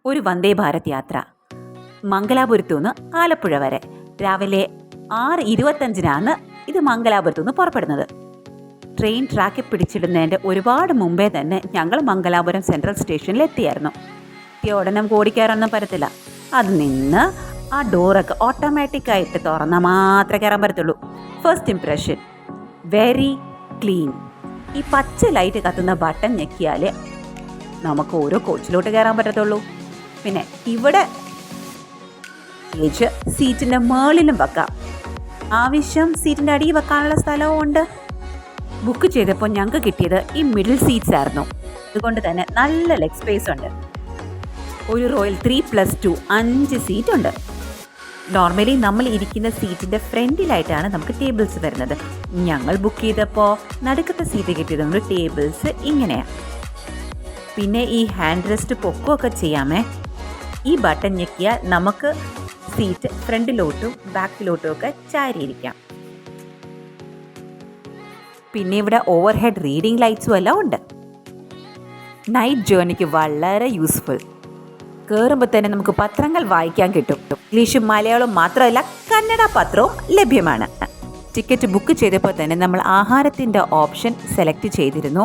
ഒരു വന്ദേ ഭാരത് യാത്ര മംഗലാപുരത്തു നിന്ന് ആലപ്പുഴ വരെ രാവിലെ 6:25 ഇത് മംഗലാപുരത്തു നിന്ന് പുറപ്പെടുന്നത്. ട്രെയിൻ ട്രാക്കിൽ പിടിച്ചിടുന്നതിൻ്റെ ഒരുപാട് മുമ്പേ തന്നെ ഞങ്ങൾ മംഗലാപുരം സെൻട്രൽ സ്റ്റേഷനിൽ എത്തിയായിരുന്നു. ഉടനെ ഓടിക്കയറൊന്നും പറ്റത്തില്ല. അത് നിന്ന് ആ ഡോറൊക്കെ ഓട്ടോമാറ്റിക്കായിട്ട് തുറന്നാൽ മാത്രമേ കയറാൻ പറ്റത്തുള്ളൂ. First impression very clean. ഈ പച്ച ലൈറ്റ് കത്തുന്ന ബട്ടൺ ഞെക്കിയാൽ നമുക്ക് ഓരോ കോച്ചിലോട്ട് കയറാൻ പറ്റത്തുള്ളൂ. പിന്നെ ഇവിടെ സീറ്റിൻ്റെ മുകളിലും വെക്കാം, ആവശ്യം സീറ്റിൻ്റെ അടിയിൽ വെക്കാനുള്ള സ്ഥലവും ഉണ്ട്. ബുക്ക് ചെയ്തപ്പോൾ ഞങ്ങൾക്ക് കിട്ടിയത് ഈ മിഡിൽ സീറ്റ്സ് ആയിരുന്നു. അതുകൊണ്ട് തന്നെ നല്ല ലെഗ് സ്പേസ് ഉണ്ട്. ഒരു റോയൽ 3+2 5 സീറ്റ് ഉണ്ട്. നോർമലി നമ്മൾ ഇരിക്കുന്ന സീറ്റിൻ്റെ ഫ്രണ്ടിലായിട്ടാണ് നമുക്ക് ടേബിൾസ് വരുന്നത്. ഞങ്ങൾ ബുക്ക് ചെയ്തപ്പോൾ നടുക്കത്തെ സീറ്റ് കിട്ടിയതുകൊണ്ട് ടേബിൾസ് ഇങ്ങനെയാണ്. പിന്നെ ഈ ഹാൻഡ് റെസ്റ്റ് പൊക്കമൊക്കെ ചെയ്യാമേ. ഈ ബട്ടൺ ഞെക്കിയാൽ നമുക്ക് സീറ്റ് ഫ്രണ്ടിലോട്ടും ബാക്കിലോട്ടും ഒക്കെ ചാരിയിരിക്കാം. പിന്നെ ഇവിടെ ഓവർ ഹെഡ് റീഡിംഗ് ലൈറ്റ്സും എല്ലാം ഉണ്ട്. നൈറ്റ് ജേർണിക്ക് വളരെ യൂസ്ഫുൾ. കയറുമ്പോൾ തന്നെ നമുക്ക് പത്രങ്ങൾ വായിക്കാൻ കിട്ടും. ഇംഗ്ലീഷും മലയാളവും മാത്രമല്ല കന്നഡ പത്രവും ലഭ്യമാണ്. ടിക്കറ്റ് ബുക്ക് ചെയ്തപ്പോൾ തന്നെ നമ്മൾ ആഹാരത്തിൻ്റെ ഓപ്ഷൻ സെലക്ട് ചെയ്തിരുന്നു.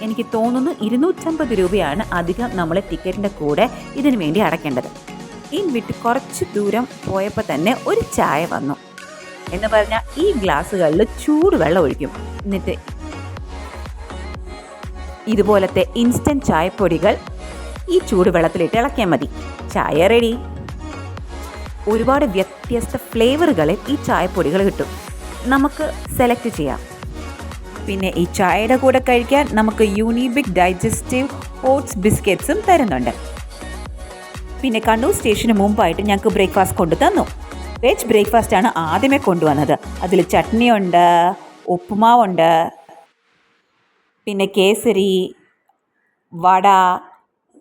എനിക്ക് തോന്നുന്നു 250 രൂപയാണ് അധികം നമ്മൾ ടിക്കറ്റിൻ്റെ കൂടെ ഇതിനു വേണ്ടി അടയ്ക്കേണ്ടത്. വിട്ട് കുറച്ച് ദൂരം പോയപ്പോൾ തന്നെ ഒരു ചായ വന്നു. എന്ന് പറഞ്ഞാൽ ഈ ഗ്ലാസ്സുകളിൽ ചൂടുവെള്ളം ഒഴിക്കും. എന്നിട്ട് ഇതുപോലത്തെ ഇൻസ്റ്റൻറ്റ് ചായപ്പൊടികൾ ഈ ചൂടുവെള്ളത്തിലിട്ട് ഇളക്കിയാൽ മതി. ചായ റെഡി. ഒരുപാട് വ്യത്യസ്ത ഫ്ലേവറുകളിൽ ഈ ചായപ്പൊടികൾ കിട്ടും. നമുക്ക് സെലക്ട് ചെയ്യാം. പിന്നെ ഈ ചായയുടെ കൂടെ കഴിക്കാൻ നമുക്ക് യൂണിബിക് ഡൈജസ്റ്റീവ് ഓട്സ് ബിസ്ക്കറ്റ്സും തരുന്നുണ്ട്. പിന്നെ കണ്ണൂർ സ്റ്റേഷന് മുമ്പായിട്ട് ഞങ്ങൾക്ക് ബ്രേക്ക്ഫാസ്റ്റ് കൊണ്ടു തന്നു. വെജ് ബ്രേക്ക്ഫാസ്റ്റാണ് ആദ്യമേ കൊണ്ടുവന്നത്. അതിൽ ചട്നിയുണ്ട്, ഉപ്പുമാവുണ്ട്, പിന്നെ കേസരി,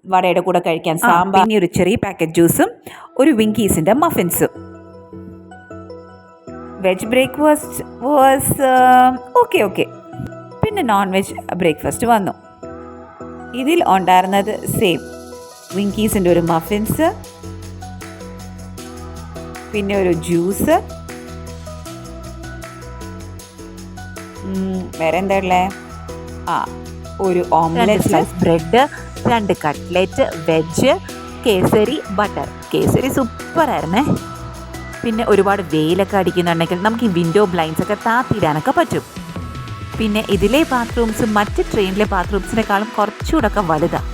വടയുടെ കൂടെ കഴിക്കാൻ സാമ്പാർ, പിന്നെ ഒരു ചെറിയ പാക്കറ്റ് ജ്യൂസും ഒരു വിങ്കീസിൻ്റെ മഫിൻസും. Veg breakfast was okay. പിന്നെ നോൺ വെജ് ബ്രേക്ക്ഫാസ്റ്റ് വന്നു. ഇതിൽ ഉണ്ടായിരുന്നത് സെയിം വിങ്കീസിൻ്റെ ഒരു മഫിൻസ്, പിന്നെ ഒരു ജ്യൂസ്, വേറെ എന്താ ഉള്ളേ, ഒരു omelette, slice bread, 2 cutlet, veg, kesari, butter. Kesari സൂപ്പറായിരുന്നേ. പിന്നെ ഒരുപാട് വെയിലൊക്കെ അടിക്കുന്നുണ്ടെങ്കിൽ നമുക്ക് ഈ വിൻഡോ ബ്ലൈൻഡ്സ് ഒക്കെ താത്തിയിടാനൊക്കെ പറ്റും. പിന്നെ ഇതിലെ ബാത്റൂംസ് മറ്റ് ട്രെയിനിലെ ബാത്റൂംസിനേക്കാളും കുറച്ചുകൂടെ ഒക്കെ വലുതാണ്.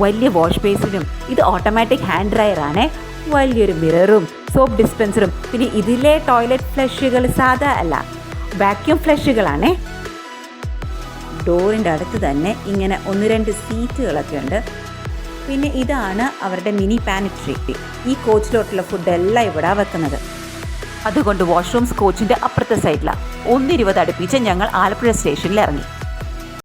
വലിയ വാഷ് ബേസിനും ഇത് ഓട്ടോമാറ്റിക് ഹാൻഡ് ഡ്രയറാണേ. വലിയൊരു മിററും സോപ്പ് ഡിസ്പെൻസറും. പിന്നെ ഇതിലെ ടോയ്ലറ്റ് ഫ്ലഷുകൾ സാധാ അല്ല, വാക്യൂം ഫ്ലഷുകളാണേ. ഡോറിൻ്റെ അടുത്ത് തന്നെ ഇങ്ങനെ 1-2 സീറ്റുകളൊക്കെ ഉണ്ട്. പിന്നെ ഇതാണ് അവരുടെ മിനി പാനിട്രി. ഈ കോച്ചിലോട്ടുള്ള ഫുഡെല്ലാം ഇവിടെ വെക്കുന്നത്. അതുകൊണ്ട് വാഷ്റൂംസ് കോച്ചിൻ്റെ അപ്പുറത്തെ സൈഡിലാണ്. 1:20 അടുപ്പിച്ച് ഞങ്ങൾ ആലപ്പുഴ സ്റ്റേഷനിൽ ഇറങ്ങി.